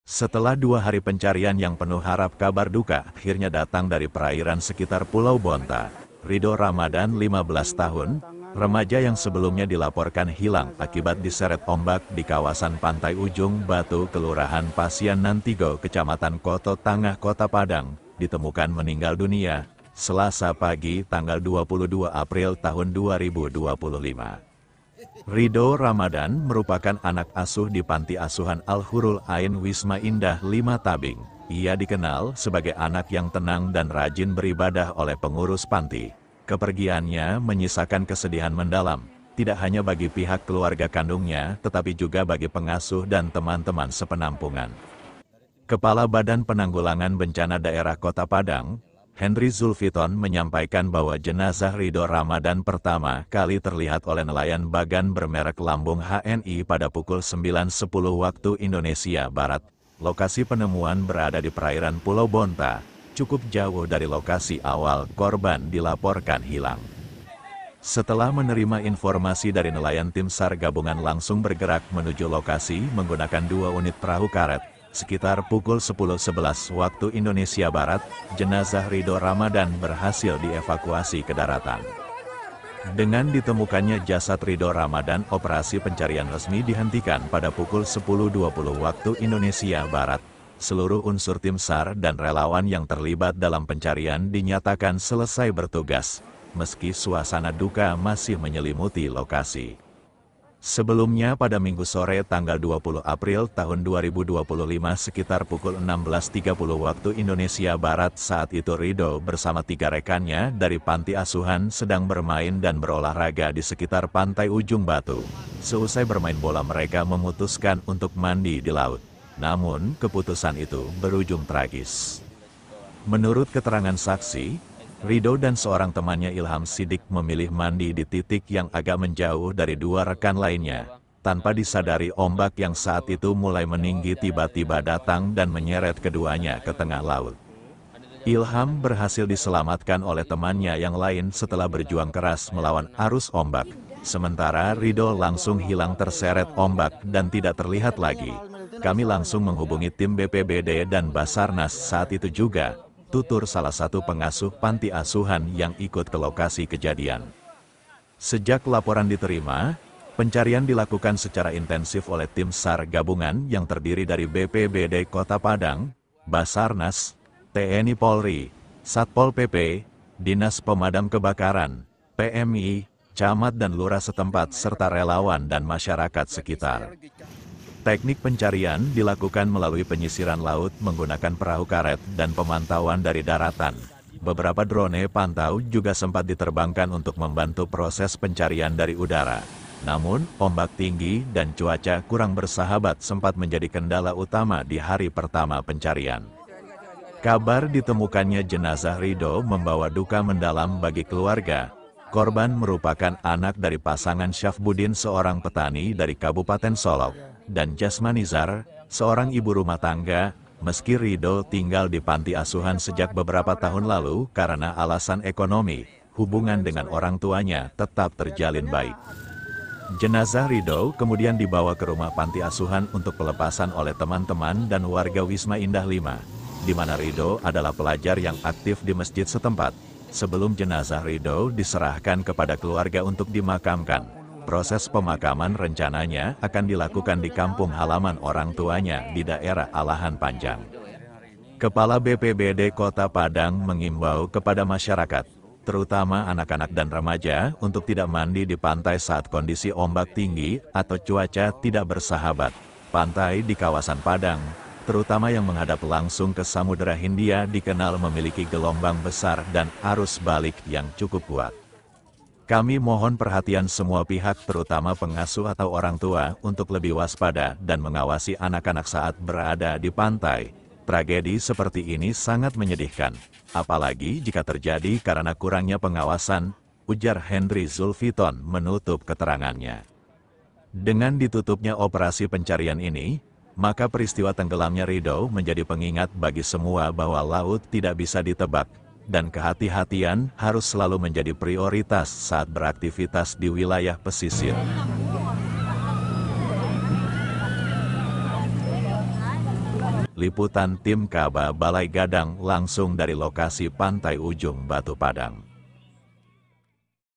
Setelah 2 hari pencarian yang penuh harap, kabar duka akhirnya datang dari perairan sekitar Pulau Bonta. Ridho Ramadan, 15 tahun, remaja yang sebelumnya dilaporkan hilang akibat diseret ombak di kawasan Pantai Ujung Batu, Kelurahan Pasian Nantigo, Kecamatan Koto Tangah, Kota Padang, ditemukan meninggal dunia Selasa pagi tanggal 22 April tahun 2025. Ridho Ramadan merupakan anak asuh di Panti Asuhan Al-Hurul Ain Wisma Indah 5 Tabing. Ia dikenal sebagai anak yang tenang dan rajin beribadah oleh pengurus panti. Kepergiannya menyisakan kesedihan mendalam, tidak hanya bagi pihak keluarga kandungnya, tetapi juga bagi pengasuh dan teman-teman sepenampungan. Kepala Badan Penanggulangan Bencana Daerah Kota Padang, Henry Zulfiton, menyampaikan bahwa jenazah Ridho Ramadan pertama kali terlihat oleh nelayan Bagan bermerek Lambung HNI pada pukul 9.10 waktu Indonesia Barat. Lokasi penemuan berada di perairan Pulau Bonta, cukup jauh dari lokasi awal korban dilaporkan hilang. Setelah menerima informasi dari nelayan, tim SAR gabungan langsung bergerak menuju lokasi menggunakan 2 unit perahu karet. Sekitar pukul 10.11 waktu Indonesia Barat, jenazah Ridho Ramadan berhasil dievakuasi ke daratan. Dengan ditemukannya jasad Ridho Ramadan, operasi pencarian resmi dihentikan pada pukul 10.20 waktu Indonesia Barat. Seluruh unsur tim SAR dan relawan yang terlibat dalam pencarian dinyatakan selesai bertugas, meski suasana duka masih menyelimuti lokasi. Sebelumnya pada Minggu sore tanggal 20 April tahun 2025 sekitar pukul 16.30 waktu Indonesia Barat, saat itu Ridho bersama 3 rekannya dari panti asuhan sedang bermain dan berolahraga di sekitar Pantai Ujung Batu. Seusai bermain bola, mereka memutuskan untuk mandi di laut. Namun keputusan itu berujung tragis. Menurut keterangan saksi, Ridho dan seorang temannya Ilham Sidik memilih mandi di titik yang agak menjauh dari 2 rekan lainnya. Tanpa disadari, ombak yang saat itu mulai meninggi tiba-tiba datang dan menyeret keduanya ke tengah laut. Ilham berhasil diselamatkan oleh temannya yang lain setelah berjuang keras melawan arus ombak. Sementara Ridho langsung hilang terseret ombak dan tidak terlihat lagi. Kami langsung menghubungi tim BPBD dan Basarnas saat itu juga, tutur salah satu pengasuh panti asuhan yang ikut ke lokasi kejadian. Sejak laporan diterima, pencarian dilakukan secara intensif oleh tim SAR gabungan yang terdiri dari BPBD Kota Padang, Basarnas, TNI Polri, Satpol PP, Dinas Pemadam Kebakaran, PMI, camat dan lurah setempat serta relawan dan masyarakat sekitar. Teknik pencarian dilakukan melalui penyisiran laut menggunakan perahu karet dan pemantauan dari daratan. Beberapa drone pantau juga sempat diterbangkan untuk membantu proses pencarian dari udara. Namun, ombak tinggi dan cuaca kurang bersahabat sempat menjadi kendala utama di hari pertama pencarian. Kabar ditemukannya jenazah Ridho membawa duka mendalam bagi keluarga. Korban merupakan anak dari pasangan Syafbudin, seorang petani dari Kabupaten Solok, dan Jasmanizar, seorang ibu rumah tangga. Meski Ridho tinggal di panti asuhan sejak beberapa tahun lalu karena alasan ekonomi, hubungan dengan orang tuanya tetap terjalin baik. Jenazah Ridho kemudian dibawa ke rumah panti asuhan untuk pelepasan oleh teman-teman dan warga Wisma Indah 5, di mana Ridho adalah pelajar yang aktif di masjid setempat. Sebelum jenazah Ridho diserahkan kepada keluarga untuk dimakamkan, proses pemakaman rencananya akan dilakukan di kampung halaman orang tuanya di daerah Alahan Panjang. Kepala BPBD Kota Padang mengimbau kepada masyarakat, terutama anak-anak dan remaja, untuk tidak mandi di pantai saat kondisi ombak tinggi atau cuaca tidak bersahabat. Pantai di kawasan Padang, terutama yang menghadap langsung ke Samudera Hindia, dikenal memiliki gelombang besar dan arus balik yang cukup kuat. Kami mohon perhatian semua pihak, terutama pengasuh atau orang tua, untuk lebih waspada dan mengawasi anak-anak saat berada di pantai. Tragedi seperti ini sangat menyedihkan, apalagi jika terjadi karena kurangnya pengawasan, ujar Henry Zulfiton menutup keterangannya. Dengan ditutupnya operasi pencarian ini, maka peristiwa tenggelamnya Ridho menjadi pengingat bagi semua bahwa laut tidak bisa ditebak, dan kehati-hatian harus selalu menjadi prioritas saat beraktivitas di wilayah pesisir. Liputan tim Kaba Balai Gadang langsung dari lokasi Pantai Ujung Batu Padang.